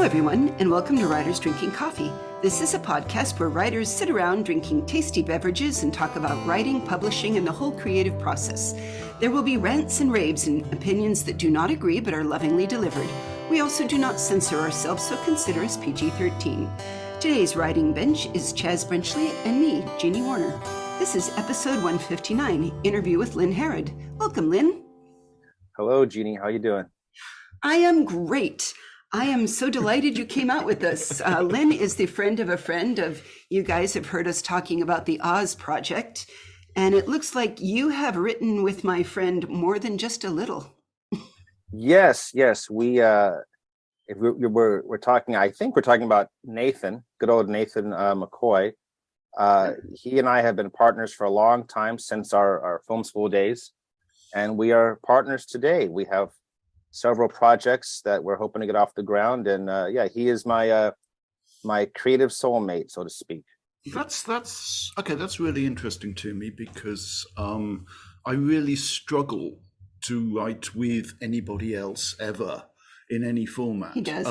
everyone, and welcome to Writers Drinking Coffee. This is a podcast where writers sit around drinking tasty beverages and talk about writing, publishing, and the whole creative process. There will be rants and raves and opinions that do not agree but are lovingly delivered. We also do not censor ourselves, so consider us PG-13. Today's writing bench is Chaz Brenchley and me, Jeannie Warner. This is episode 159, interview with Lynn Harrod. Welcome, Lynn. Hello, Jeannie. How you doing? I am great. I am so delighted you came out with us. Lynn is the friend of a friend of, you guys have heard us talking about the Oz Project, and it looks like you have written with my friend more than just a little. Yes. We're talking. I think we're talking about Nathan, good old Nathan McCoy. He and I have been partners for a long time, since our film school days, and we are partners today. We have several projects that we're hoping to get off the ground, and he is my creative soulmate, so to speak. That's okay. That's really interesting to me because I really struggle to write with anybody else ever in any format. He does.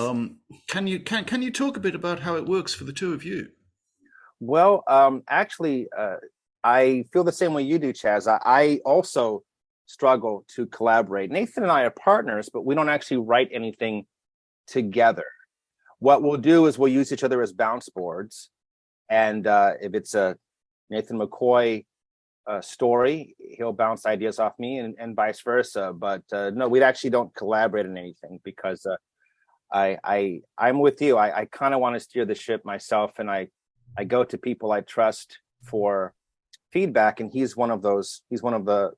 Can you talk a bit about how it works for the two of you? Well, actually, I feel the same way you do, Chaz. I also struggle to collaborate. Nathan and I are partners, but we don't actually write anything together. What we'll do is we'll use each other as bounce boards. And if it's a Nathan McCoy story, he'll bounce ideas off me and vice versa. But no, we actually don't collaborate in anything because I'm with you. I kind of want to steer the ship myself, and I go to people I trust for feedback, and he's one of the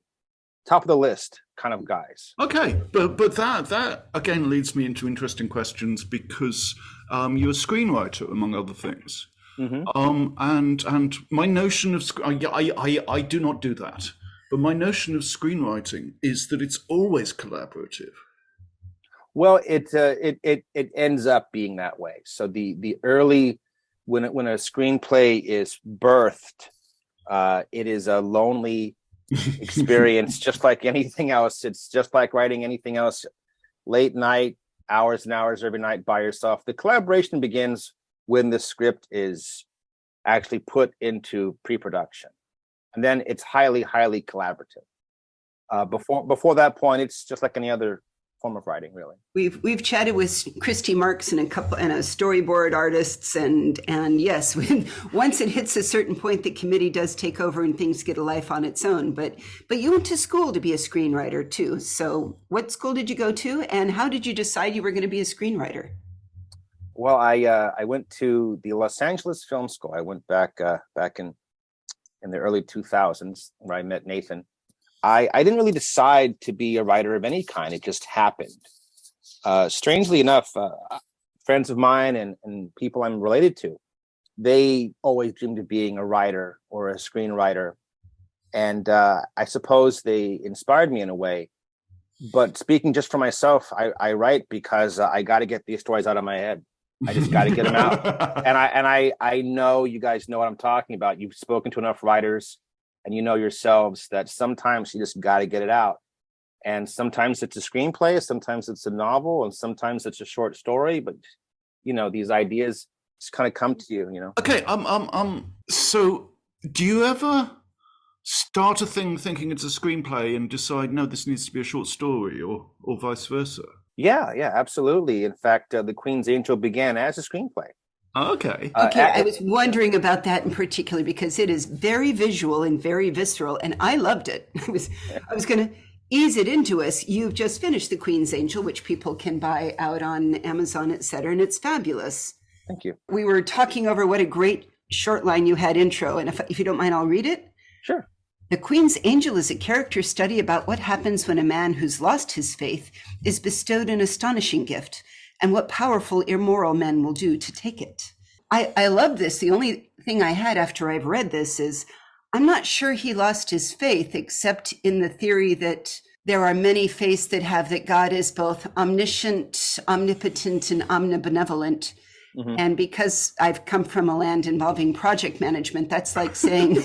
top of the list kind of guys. Okay, but that again leads me into interesting questions because you're a screenwriter, among other things. Mm-hmm. And my notion of I do not do that, but my notion of screenwriting is that it's always collaborative. Well, it ends up being that way. So the early when a screenplay is birthed, it is a lonely experience, just like anything else. It's just like writing anything else. Late night, hours and hours every night by yourself. The collaboration begins when the script is actually put into pre-production, and then it's highly collaborative. Before that point, it's just like any other form of writing, really. We've chatted with Christy Marks and a storyboard artists, and yes, once it hits a certain point, the committee does take over and things get a life on its own. But you went to school to be a screenwriter too. So what school did you go to, and how did you decide you were going to be a screenwriter? Well, I went to the Los Angeles Film School. I went back in the early 2000s, where I met Nathan. I didn't really decide to be a writer of any kind. It just happened. Strangely enough, friends of mine and people I'm related to, they always dreamed of being a writer or a screenwriter. And I suppose they inspired me in a way. But speaking just for myself, I write because I got to get these stories out of my head. I just got to get them out. And I know you guys know what I'm talking about. You've spoken to enough writers, and you know yourselves that sometimes you just got to get it out. And sometimes it's a screenplay, sometimes it's a novel, and sometimes it's a short story. But these ideas just kind of come to you. Okay. So do you ever start a thing thinking it's a screenplay and decide, no, this needs to be a short story, or vice versa? Yeah, absolutely. In fact, The Queen's Angel began as a screenplay. Okay. I was wondering about that in particular because it is very visual and very visceral, and I loved it. I was going to ease it into us. You've just finished The Queen's Angel, which people can buy out on Amazon, etc., and it's fabulous. Thank you. We were talking over what a great short line you had intro, and if you don't mind, I'll read it. Sure. The Queen's Angel is a character study about what happens when a man who's lost his faith is bestowed an astonishing gift, and what powerful, immoral men will do to take it. I love this. The only thing I had after I've read this is I'm not sure he lost his faith, except in the theory that there are many faiths that have that God is both omniscient, omnipotent, and omnibenevolent. Mm-hmm. And because I've come from a land involving project management, that's like saying,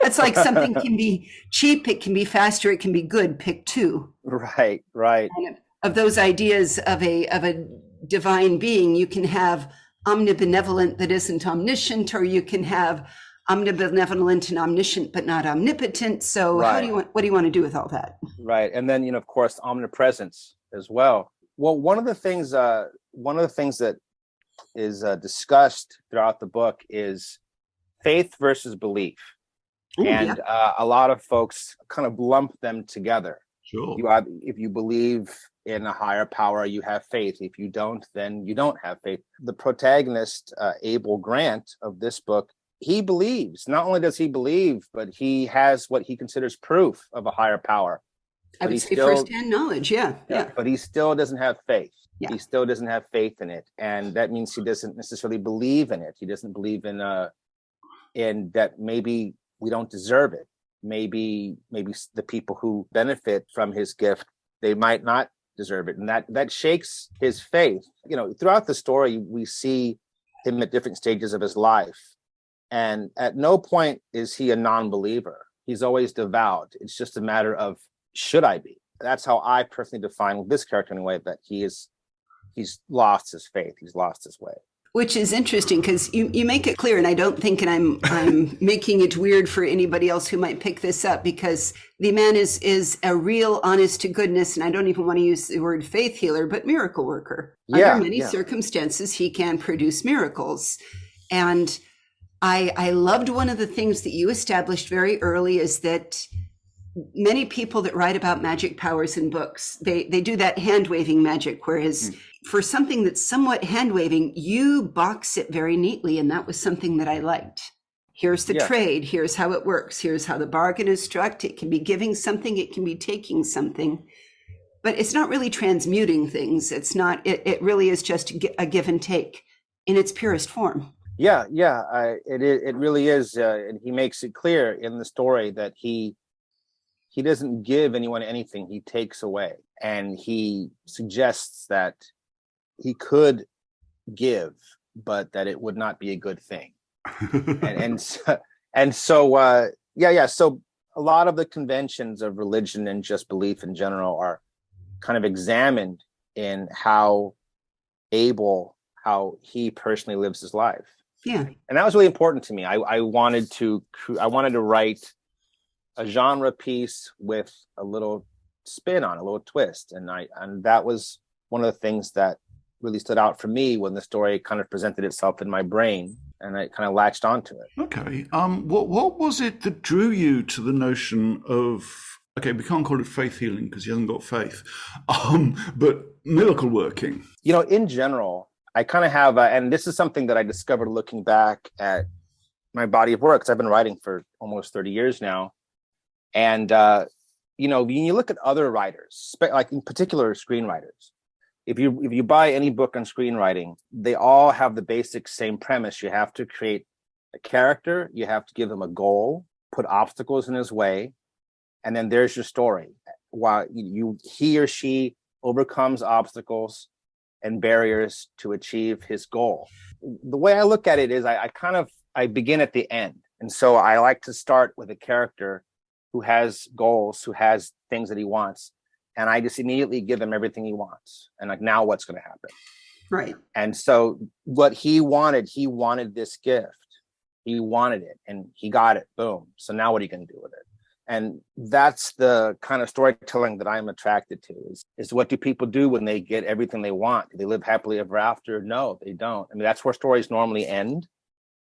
that's like something can be cheap, it can be faster, it can be good, pick two. Right. Kind of those ideas of a divine being. You can have omnibenevolent that isn't omniscient, or you can have omnibenevolent and omniscient but not omnipotent. So Right. what do you want to do with all that? Right. And then, of course, omnipresence as well. Well, one of the things that is discussed throughout the book is faith versus belief. Ooh, and yeah. a lot of folks kind of lump them together. Sure. If you believe in a higher power, you have faith. If you don't, then you don't have faith. The protagonist, Abel Grant of this book, he believes. Not only does he believe, but he has what he considers proof of a higher power. I would say firsthand knowledge. Yeah. But he still doesn't have faith. Yeah. He still doesn't have faith in it. And that means he doesn't necessarily believe in it. He doesn't believe in that maybe we don't deserve it. Maybe the people who benefit from his gift, they might not deserve it. And that shakes his faith. Throughout the story, we see him at different stages of his life. And at no point is he a non-believer. He's always devout. It's just a matter of, should I be? That's how I personally define this character anyway, that he's lost his faith. He's lost his way. Which is interesting because you make it clear, and I don't think, and I'm making it weird for anybody else who might pick this up, because the man is a real honest to goodness, and I don't even want to use the word faith healer, but miracle worker. Yeah, Under many circumstances, he can produce miracles. And I loved one of the things that you established very early is that many people that write about magic powers in books, they do that hand-waving magic, whereas for something that's somewhat hand-waving, you box it very neatly, and that was something that I liked. Here's the trade, here's how it works, here's how the bargain is struck. It can be giving something, it can be taking something, but it's not really transmuting things. It's not, it really is just a give and take in its purest form. It really is. And he makes it clear in the story that he doesn't give anyone anything, he takes away. And he suggests that he could give, but that it would not be a good thing. So a lot of the conventions of religion and just belief in general are kind of examined in how he personally lives his life. Yeah. And that was really important to me. I wanted to write a genre piece with a little spin on, a little twist. And that was one of the things that really stood out for me when the story kind of presented itself in my brain, and I kind of latched onto it. Okay. What was it that drew you to the notion of, okay, we can't call it faith healing because he hasn't got faith, but miracle working? In general, I kind of have, and this is something that I discovered looking back at my body of work, because I've been writing for almost 30 years now. And, when you look at other writers, like in particular screenwriters, if you buy any book on screenwriting, they all have the basic same premise. You have to create a character, you have to give him a goal, put obstacles in his way, and then there's your story. While he or she overcomes obstacles and barriers to achieve his goal. The way I look at it is I begin at the end. And so I like to start with a character who has goals, who has things that he wants. And I just immediately give him everything he wants. And now what's going to happen? Right. And so what he wanted this gift. He wanted it and he got it. Boom. So now what are you going to do with it? And that's the kind of storytelling that I'm attracted to is what do people do when they get everything they want? Do they live happily ever after? No, they don't. I mean, that's where stories normally end.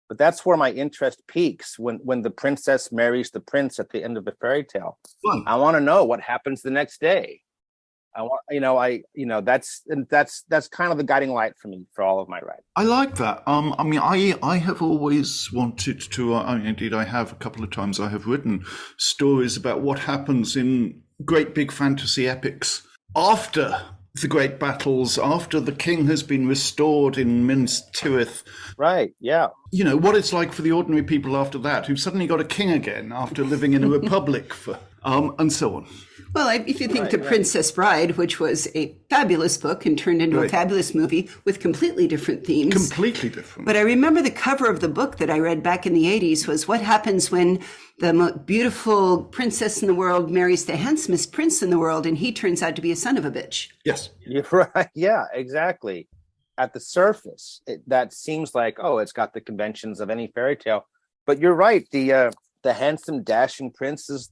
But that's where my interest peaks when the princess marries the prince at the end of the fairy tale. I want to know what happens the next day. That's kind of the guiding light for me for all of my writing. I like that. I have always wanted to. Indeed, I have a couple of times. I have written stories about what happens in great big fantasy epics after the great battles, after the king has been restored in Minas Tirith. Right, yeah. What it's like for the ordinary people after that, who've suddenly got a king again after living in a republic for, and so on. Well, if you think The Princess Bride, which was a fabulous book and turned into a fabulous movie with completely different themes. Completely different. But I remember the cover of the book that I read back in the 80s was what happens when the most beautiful princess in the world marries the handsomest prince in the world, and he turns out to be a son of a bitch. Yes. You're right. Yeah, exactly. at the surface, that seems like, oh, it's got the conventions of any fairy tale. But you're right. The handsome, dashing prince is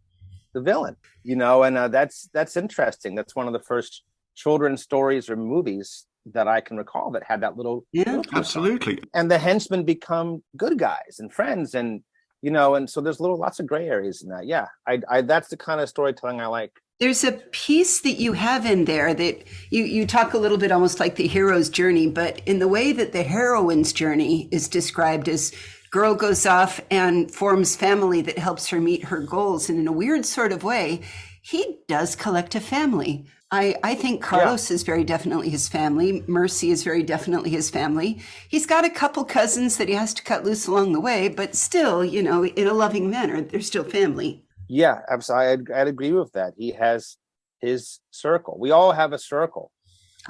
the villain, and that's interesting. That's one of the first children's stories or movies that I can recall that had that little. Absolutely. And the henchmen become good guys and friends, and so there's lots of gray areas in that. Yeah, I that's the kind of storytelling I like. There's a piece that you have in there that you talk a little bit almost like the hero's journey, but in the way that the heroine's journey is described as girl goes off and forms family that helps her meet her goals. And in a weird sort of way, he does collect a family. I think Carlos is very definitely his family. Mercy is very definitely his family. He's got a couple cousins that he has to cut loose along the way, but still, in a loving manner, they're still family. Yeah, absolutely. I'd agree with that. He has his circle. We all have a circle.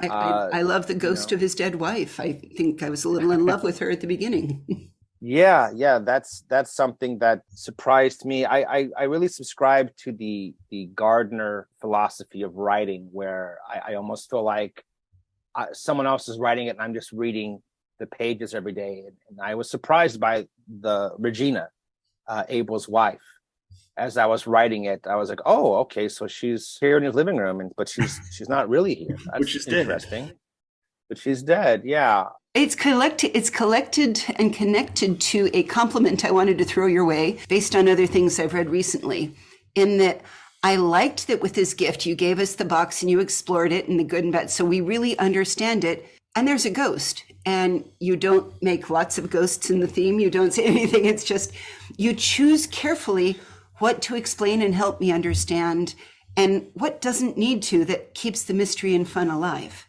I love the ghost of his dead wife. I think I was a little in love with her at the beginning. Yeah, that's something that surprised me. I really subscribe to the Gardner philosophy of writing, where I almost feel like someone else is writing it and I'm just reading the pages every day. And I was surprised by the Regina, Abel's wife. As I was writing it, I was like, "Oh, okay, so she's here in his living room, but she's not really here. That's interesting." Dead. But she's dead. Yeah. It's collected and connected to a compliment I wanted to throw your way based on other things I've read recently, in that I liked that with this gift, you gave us the box and you explored it and the good and bad. So we really understand it. And there's a ghost, and you don't make lots of ghosts in the theme. You don't say anything. It's just, you choose carefully what to explain and help me understand, and what doesn't need to, that keeps the mystery and fun alive.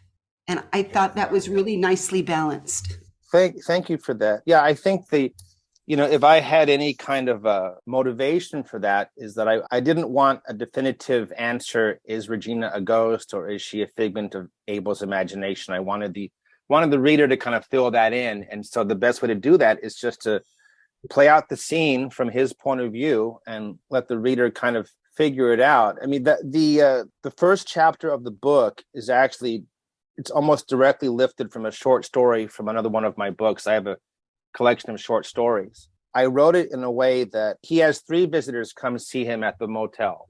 And I thought that was really nicely balanced. Thank you for that. Yeah, I think if I had any kind of motivation for that, is that I didn't want a definitive answer. Is Regina a ghost, or is she a figment of Abel's imagination? I wanted the reader to kind of fill that in. And so the best way to do that is just to play out the scene from his point of view and let the reader kind of figure it out. I mean, the first chapter of the book is actually, it's almost directly lifted from a short story from another one of my books. I have a collection of short stories. I wrote it in a way that he has 3 visitors come see him at the motel.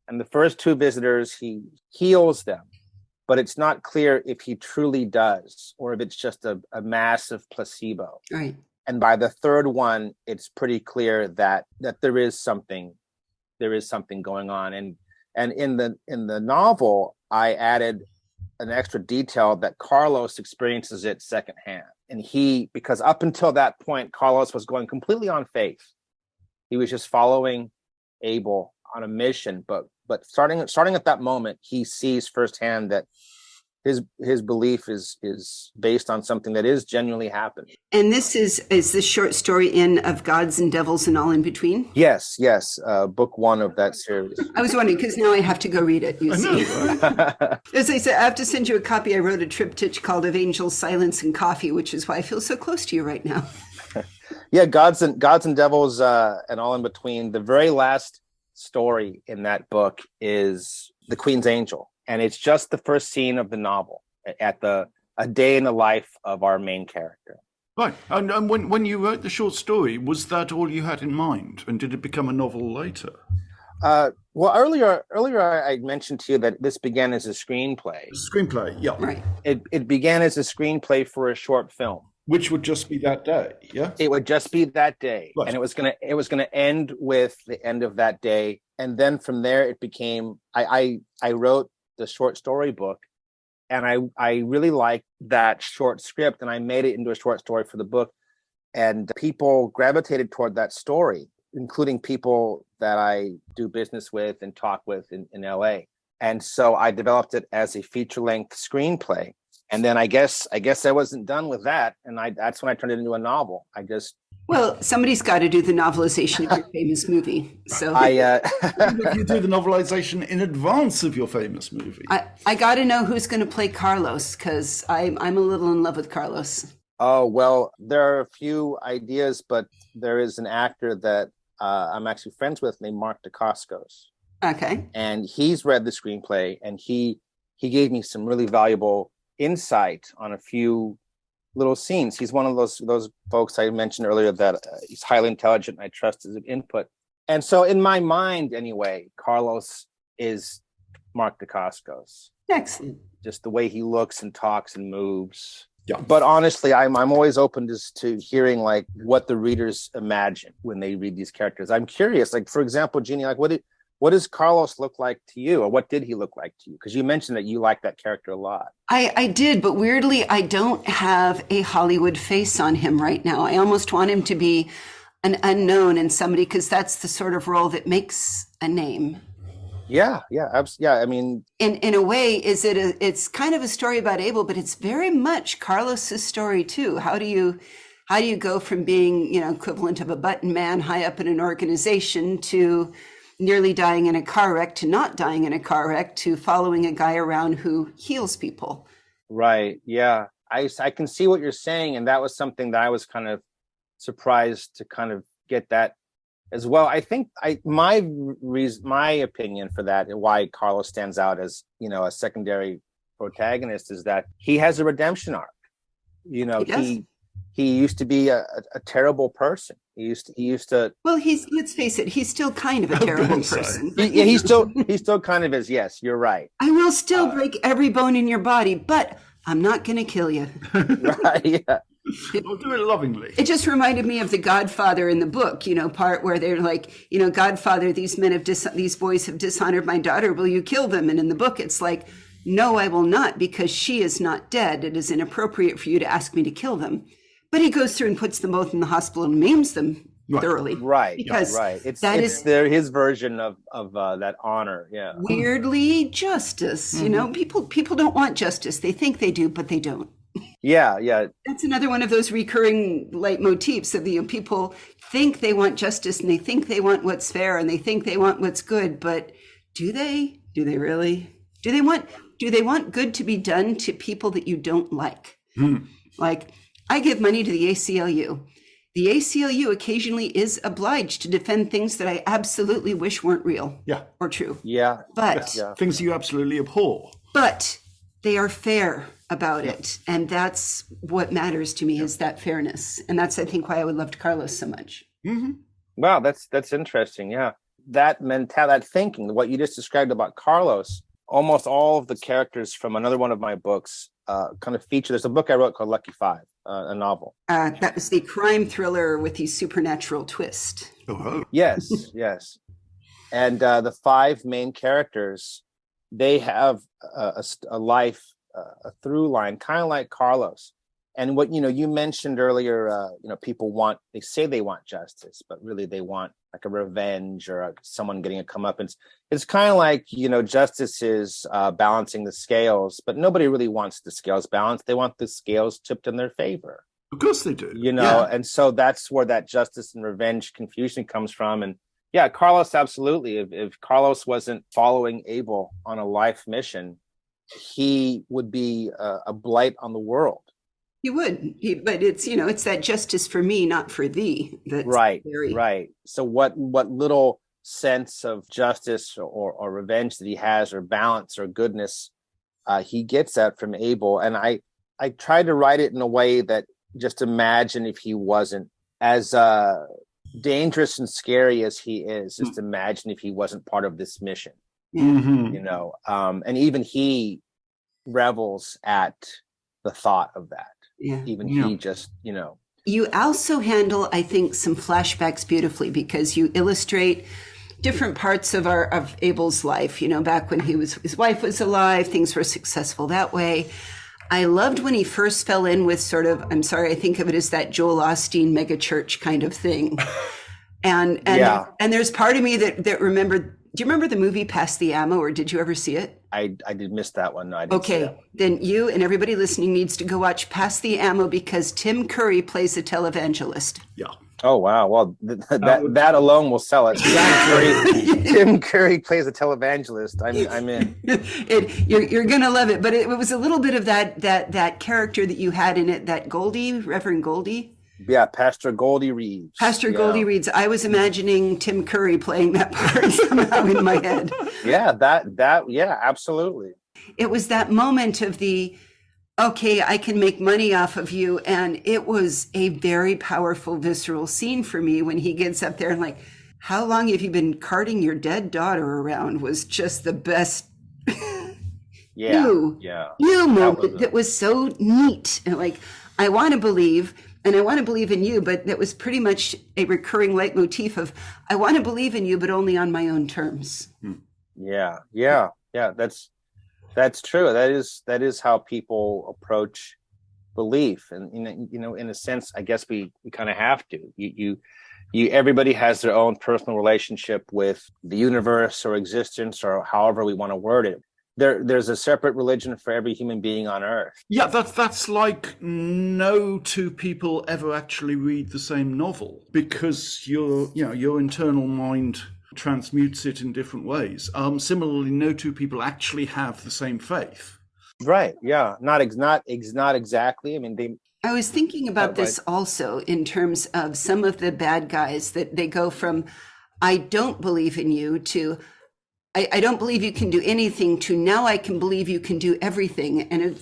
And the first 2 visitors, he heals them, but it's not clear if he truly does, or if it's just a massive placebo. Right. And by the 3rd one, it's pretty clear that there is something going on. And in the novel, I added an extra detail that Carlos experiences it secondhand. And because up until that point, Carlos was going completely on faith. He was just following Abel on a mission. But starting at that moment, he sees firsthand that his belief is based on something that is genuinely happening. And this is the short story in Of Gods and Devils and All in Between? Yes. Book 1 of that series. I was wondering, because now I have to go read it, you see. Right? As I said, I have to send you a copy. I wrote a triptych called Of Angels, Silence, and Coffee, which is why I feel so close to you right now. Yeah, Gods and Devils and All in Between. The very last story in that book is The Queen's Angel. And it's just the first scene of the novel, at a day in the life of our main character. Right. And when you wrote the short story, was that all you had in mind? And did it become a novel later? Well, earlier I mentioned to you that this began as a screenplay. Screenplay, yeah. Right. It began as a screenplay for a short film. Which would just be that day, yeah? It would just be that day. Right. And it was gonna end with the end of that day. And then from there it became, I wrote the short story book, and I really liked that short script, and I made it into a short story for the book, and people gravitated toward that story, including people that I do business with and talk with in LA. And so I developed it as a feature-length screenplay. And then I guess I wasn't done with that, and that's when I turned it into a novel. Well, somebody's got to do the novelization of your famous movie. So You do the novelization in advance of your famous movie. I got to know who's going to play Carlos, because I'm a little in love with Carlos. Oh, well, there are a few ideas, but there is an actor that I'm actually friends with named Mark Dacascos. Okay. And he's read the screenplay, and he gave me some really valuable insight on a few little scenes. He's one of those folks I mentioned earlier that he's highly intelligent. And I trust his input. And so in my mind, anyway, Carlos is Mark Dacascos. Excellent. Just the way he looks and talks and moves. Yeah. But honestly, I'm always open to hearing like what the readers imagine when they read these characters. I'm curious, like for example, Jeannie, like what does Carlos look like to you, or what did he look like to you? Because you mentioned that you like that character a lot. I did, but weirdly, I don't have a Hollywood face on him right now. I almost want him to be an unknown and somebody, because that's the sort of role that makes a name. Yeah. I mean, in a way, it's kind of a story about Abel, but it's very much Carlos's story too. How do you go from being, equivalent of a button man high up in an organization to nearly dying in a car wreck, to not dying in a car wreck, to following a guy around who heals people? Right. Yeah. I can see what you're saying. And that was something that I was kind of surprised to kind of get that as well. I think my opinion for that and why Carlos stands out as, a secondary protagonist is that he has a redemption arc. He used to be a terrible person. He used to. Well, let's face it, he's still kind of a terrible person. He still kind of is. Yes, you're right. I will still break every bone in your body, but I'm not going to kill you. Right. Yeah. I'll do it lovingly. It just reminded me of The Godfather in the book, part where they're like, Godfather, these boys have dishonored my daughter. Will you kill them? And in the book, it's like, no, I will not, because she is not dead. It is inappropriate for you to ask me to kill them. But he goes through and puts them both in the hospital and maims them thoroughly. Right. Because right. It's his version of that honor. Yeah. Weirdly, justice. Mm-hmm. People don't want justice. They think they do, but they don't. Yeah. That's another one of those recurring leitmotifs of people think they want justice and they think they want what's fair and they think they want what's good, but do they? Do they really? Do they want good to be done to people that you don't like? Like, I give money to the ACLU. The ACLU occasionally is obliged to defend things that I absolutely wish weren't real or true. Yeah. But things you absolutely abhor. But they are fair about it. And that's what matters to me is that fairness. And that's, I think, why I would love Carlos so much. Mm-hmm. Wow, that's interesting. Yeah. That mentality, that thinking, what you just described about Carlos, almost all of the characters from another one of my books kind of feature. There's a book I wrote called Lucky Five, a novel. That was the crime thriller with the supernatural twist. Oh. Yes. And the five main characters, they have a life, a through line, kind of like Carlos. And what, you mentioned earlier, people they say they want justice, but really they want like a revenge or someone getting a comeuppance. It's kind of like, justice is balancing the scales, but nobody really wants the scales balanced. They want the scales tipped in their favor. Of course they do. And so that's where that justice and revenge confusion comes from. And yeah, Carlos, absolutely. If Carlos wasn't following Abel on a life mission, he would be a blight on the world. He would, but it's, it's that justice for me, not for thee. That's right. So what little sense of justice or revenge that he has, or balance or goodness, he gets that from Abel. And I tried to write it in a way that just imagine if he wasn't as dangerous and scary as he is, just imagine if he wasn't part of this mission. Mm-hmm. And even he revels at the thought of that. He just, You also handle, I think, some flashbacks beautifully, because you illustrate different parts of Abel's life, back when his wife was alive, things were successful that way. I loved when he first fell in with sort of, I'm sorry, I think of it as that Joel Osteen mega church kind of thing. And there's part of me that remembered. Do you remember the movie Pass the Ammo, or did you ever see it? I did miss that one. No, I didn't see that one. Then you and everybody listening needs to go watch Pass the Ammo, because Tim Curry plays a televangelist. Yeah. Oh, wow. Well, that alone will sell it. Tim Curry plays a televangelist. I'm in. You're going to love it. But it was a little bit of that character that you had in it, that Reverend Goldie. Yeah, Pastor Goldie Reeves. Goldie Reeves. I was imagining Tim Curry playing that part somehow in my head. Yeah, yeah, absolutely. It was that moment of the okay, I can make money off of you. And it was a very powerful, visceral scene for me when he gets up there and like, how long have you been carting your dead daughter around was just the best Yeah, you yeah. moment that was so neat. And like, I want to believe, and I want to believe in you, but that was pretty much a recurring leitmotif of, I want to believe in you, but only on my own terms. Yeah, yeah, yeah. That's true. That is how people approach belief, and in a sense, I guess we kind of have to. Everybody has their own personal relationship with the universe or existence, or however we want to word it. There's a separate religion for every human being on earth. Yeah, that's like no two people ever actually read the same novel, because your internal mind transmutes it in different ways. Similarly, no two people actually have the same faith. Right. Yeah. Not exactly. I mean, I was thinking about this also in terms of some of the bad guys that they go from, I don't believe in you, to I don't believe you can do anything, to now I can believe you can do everything. And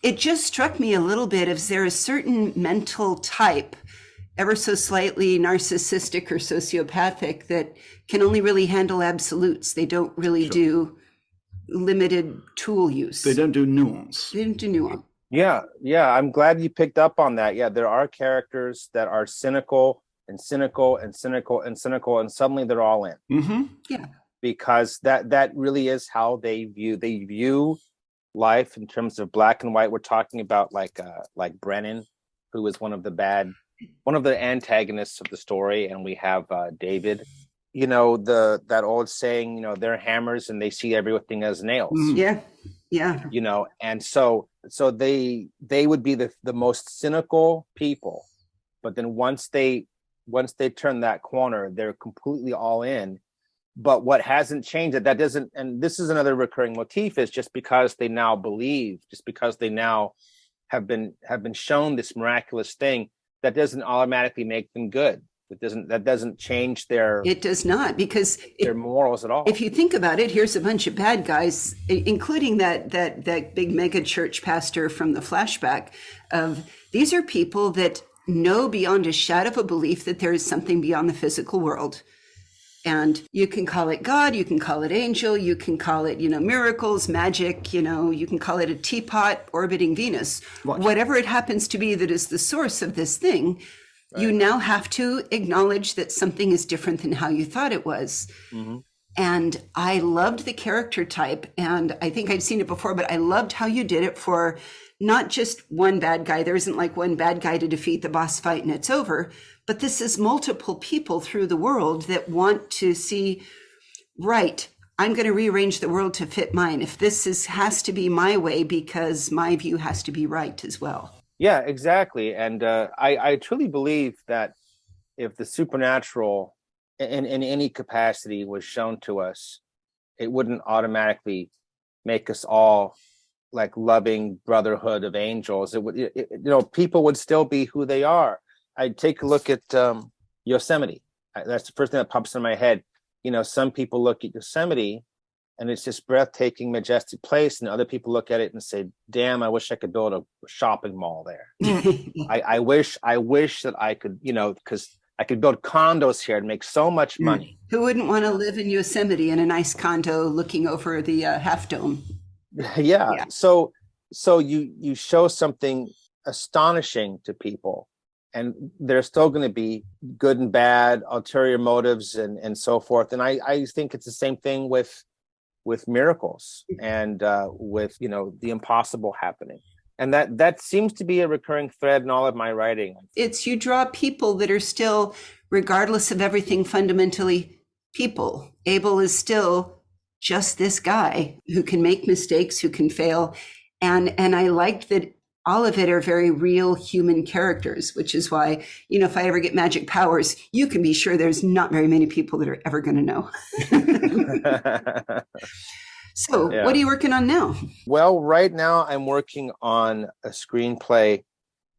it just struck me a little bit as there a certain mental type, ever so slightly narcissistic or sociopathic, that can only really handle absolutes. They don't really do limited tool use. They don't do nuance. Yeah. I'm glad you picked up on that. Yeah, there are characters that are cynical and cynical and cynical and cynical, and suddenly they're all in. Mm-hmm. Yeah. Because that really is how they view life in terms of black and white. We're talking about like Brennan, who is one of the antagonists of the story, and we have David. That old saying, they're hammers and they see everything as nails. Yeah. Yeah. And so they would be the most cynical people, but then once they turn that corner, they're completely all in. But what hasn't changed, that doesn't, and this is another recurring motif, is just because they now believe, just because they now have been shown this miraculous thing, that doesn't automatically make them good. That doesn't change it does not, because their morals at all. If you think about it, here's a bunch of bad guys, including that big mega church pastor from the flashback. These are people that know beyond a shadow of a belief that there is something beyond the physical world. And you can call it God, you can call it angel, you can call it, miracles, magic, you can call it a teapot orbiting Venus. Right. Whatever it happens to be that is the source of this thing, right. You now have to acknowledge that something is different than how you thought it was. Mm-hmm. And I loved the character type, and I think I'd seen it before, but I loved how you did it for not just one bad guy. There isn't like one bad guy to defeat the boss fight and it's over. But this is multiple people through the world that want to see, right, I'm going to rearrange the world to fit mine. If this has to be my way, because my view has to be right as well. Yeah, exactly. And I truly believe that if the supernatural in any capacity was shown to us, it wouldn't automatically make us all like loving brotherhood of angels. It would, people would still be who they are. I take a look at Yosemite. That's the first thing that pops in my head. Some people look at Yosemite and it's this breathtaking, majestic place, and other people look at it and say, "Damn, I wish I could build a shopping mall there." I wish that I could, because I could build condos here and make so much money. Who wouldn't want to live in Yosemite in a nice condo looking over the Half Dome? Yeah. So you show something astonishing to people, and there's still going to be good and bad, ulterior motives, and so forth. And I think it's the same thing with miracles and with the impossible happening. And that seems to be a recurring thread in all of my writing. It's you draw people that are still, regardless of everything, fundamentally people. Abel is still just this guy who can make mistakes, who can fail. And I liked that all of it are very real human characters, which is why, if I ever get magic powers, you can be sure there's not very many people that are ever going to know. So yeah. What are you working on now? Well, right now I'm working on a screenplay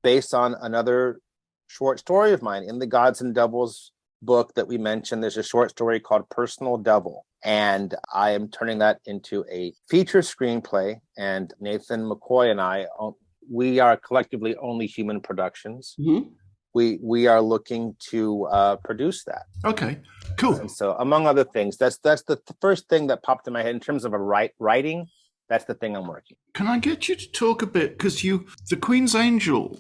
based on another short story of mine. In the Gods and Devils book that we mentioned, there's a short story called Personal Devil. And I am turning that into a feature screenplay. And Nathan McCoy and we are collectively Only Human Productions. Mm-hmm. We are looking to produce that. Okay, cool. And so, among other things, that's the first thing that popped in my head in terms of writing. That's the thing I'm working. Can I get you to talk a bit, because The Queen's Angel,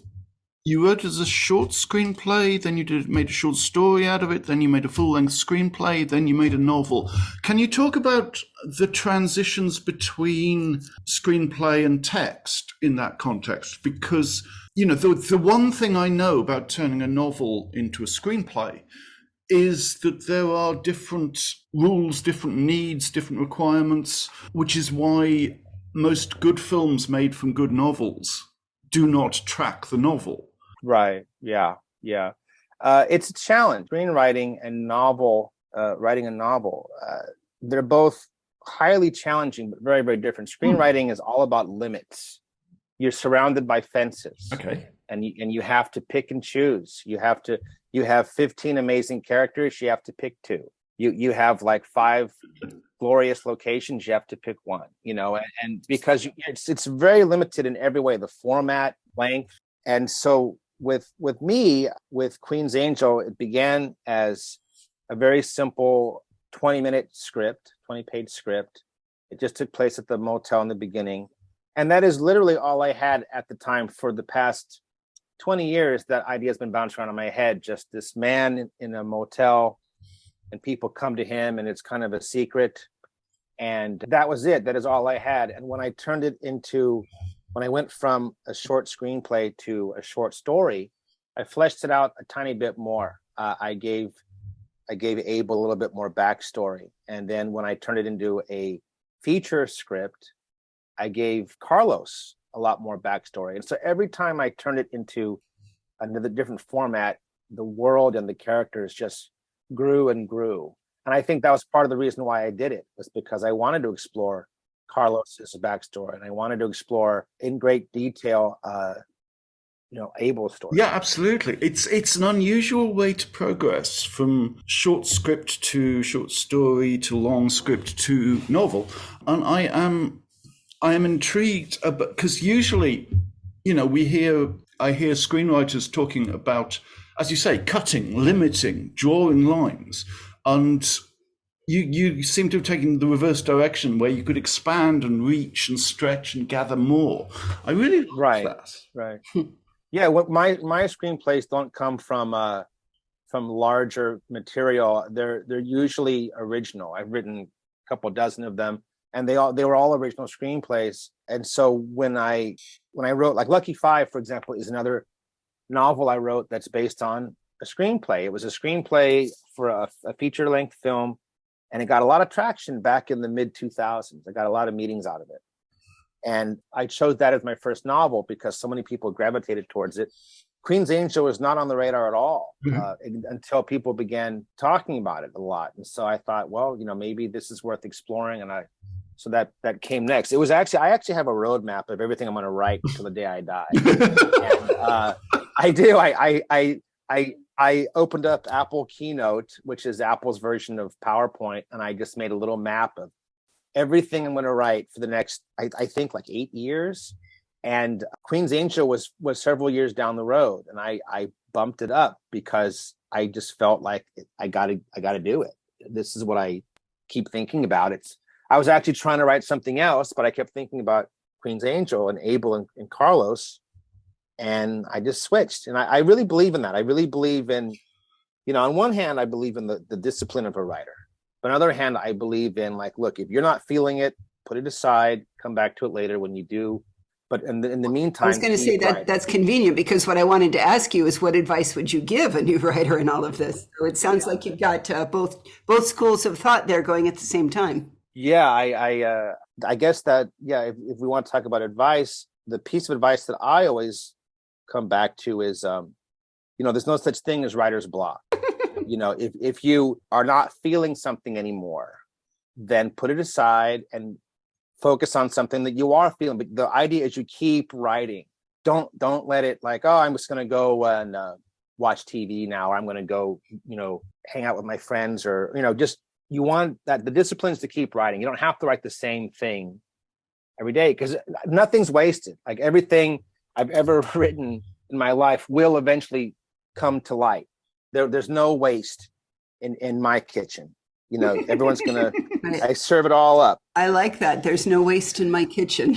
you wrote it as a short screenplay, then you made a short story out of it, then you made a full-length screenplay, then you made a novel. Can you talk about the transitions between screenplay and text in that context? Because, the one thing I know about turning a novel into a screenplay is that there are different rules, different needs, different requirements, which is why most good films made from good novels do not track the novel. Right. Yeah. It's a challenge. Screenwriting and writing a novel, they're both highly challenging, but very, very different. Screenwriting is all about limits. You're surrounded by fences. Okay. And you have to pick and choose. You have 15 amazing characters. You have to pick 2. You have like 5 glorious locations. You have to pick 1. And because it's very limited in every way, the format, length. And so with me, with Queen's Angel, it began as a very simple 20-minute script, 20-page script. It just took place at the motel in the beginning. And that is literally all I had at the time. For the past 20 years, that idea has been bouncing around in my head. Just this man in a motel, and people come to him, and it's kind of a secret. And that was it. That is all I had. And when I went from a short screenplay to a short story, I fleshed it out a tiny bit more. I gave Abel a little bit more backstory. And then when I turned it into a feature script, I gave Carlos a lot more backstory. And so every time I turned it into another different format, the world and the characters just grew and grew. And I think that was part of the reason why I did it, was because I wanted to explore Carlos's backstory, and I wanted to explore in great detail, Abel's story. Yeah, absolutely. It's an unusual way to progress from short script to short story to long script to novel. And I am intrigued because usually, I hear screenwriters talking about, as you say, cutting, limiting, drawing lines, and you seem to have taken the reverse direction, where you could expand and reach and stretch and gather more. I really like that. Right. Yeah. What my screenplays don't come from larger material. They're usually original. I've written a couple dozen of them, and they were all original screenplays. And so when I wrote, like Lucky 5, for example, is another novel I wrote that's based on a screenplay. It was a screenplay for a feature-length film, and it got a lot of traction back in the mid-2000s. I got a lot of meetings out of it. And I chose that as my first novel because so many people gravitated towards it. Queen's Angel was not on the radar at all until people began talking about it a lot. And so I thought, well, maybe this is worth exploring. And so that came next. I actually have a roadmap of everything I'm going to write until the day I die. And, I do. I opened up Apple Keynote, which is Apple's version of PowerPoint, and I just made a little map of everything I'm going to write for the next, I think, like 8 years. And Queen's Angel was several years down the road, and I bumped it up because I just felt like I got to do it. This is what I keep thinking about. I was actually trying to write something else, but I kept thinking about Queen's Angel and Abel and Carlos. And I just switched. And I really believe in that. I really believe in, on one hand, I believe in the discipline of a writer. But on the other hand, I believe in, like, look, if you're not feeling it, put it aside, come back to it later when you do. But in the meantime, I was going to say that's convenient, because what I wanted to ask you is, what advice would you give a new writer in all of this? So it sounds like you've got both schools of thought there going at the same time. Yeah, I guess that, if we want to talk about advice, the piece of advice that I always come back to is, there's no such thing as writer's block. If you are not feeling something anymore, then put it aside and focus on something that you are feeling. But the idea is you keep writing. Don't let it like, oh, I'm just going to go and watch TV now, or I'm going to go, hang out with my friends, or, just you want that the disciplines to keep writing. You don't have to write the same thing every day, because nothing's wasted. Like everything I've ever written in my life will eventually come to light. There's no waste in my kitchen. You know, everyone's gonna. I serve it all up. I like that. There's no waste in my kitchen.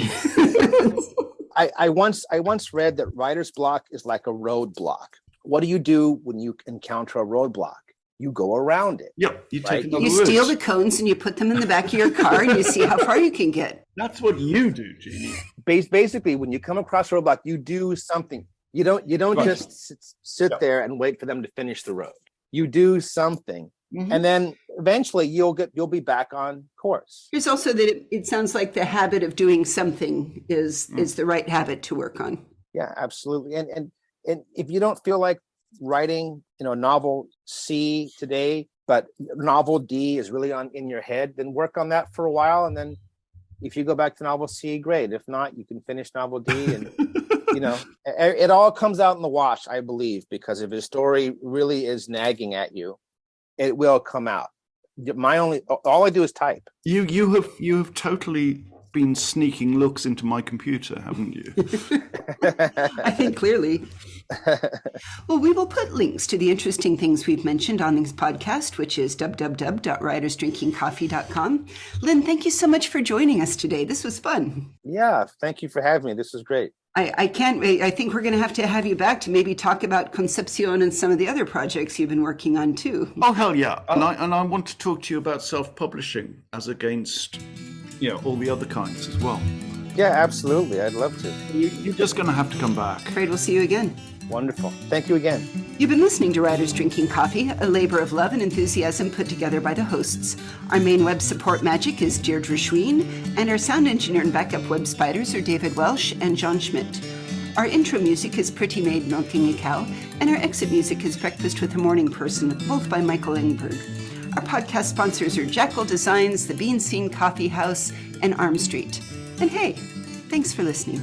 I once read that writer's block is like a roadblock. What do you do when you encounter a roadblock? You go around it. Yep, you take another You route. steal the cones and you put them in the back of your car and you see how far you can get. That's what you do, Jeannie. Basically, when you come across a roadblock, you do something. You don't Right. just sit there and wait for them to finish the road. You do something, and then eventually you'll be back on course. There's also that it sounds like the habit of doing something is the right habit to work on. Yeah, absolutely. And if you don't feel like writing, novel C today, but novel D is really in your head, then work on that for a while. And then if you go back to novel C, great. If not, you can finish novel D. And, it all comes out in the wash, I believe, because if a story really is nagging at you, it will come out. All I do is type. You have totally been sneaking looks into my computer, haven't you? I think clearly. Well, we will put links to the interesting things we've mentioned on this podcast, which is www.writersdrinkingcoffee.com. Lynn, thank you so much for joining us today. This was fun. Yeah, thank you for having me. This was great. I can't wait. I think we're going to have you back to maybe talk about Concepcion and some of the other projects you've been working on too. Oh, hell yeah. And I want to talk to you about self-publishing as against, all the other kinds as well. Yeah, absolutely. I'd love to. You're just going to have to come back. Afraid we'll see you again. Wonderful. Thank you again. You've been listening to Writers Drinking Coffee, a labor of love and enthusiasm put together by the hosts. Our main web support magic is Deirdre Schween, and our sound engineer and backup web spiders are David Welsh and John Schmidt. Our intro music is Pretty Maid Milking a Cow, and our exit music is Breakfast with a Morning Person, both by Michael Engberg. Our podcast sponsors are Jackal Designs, the Bean Scene Coffee House, and Arm Street. And hey, thanks for listening.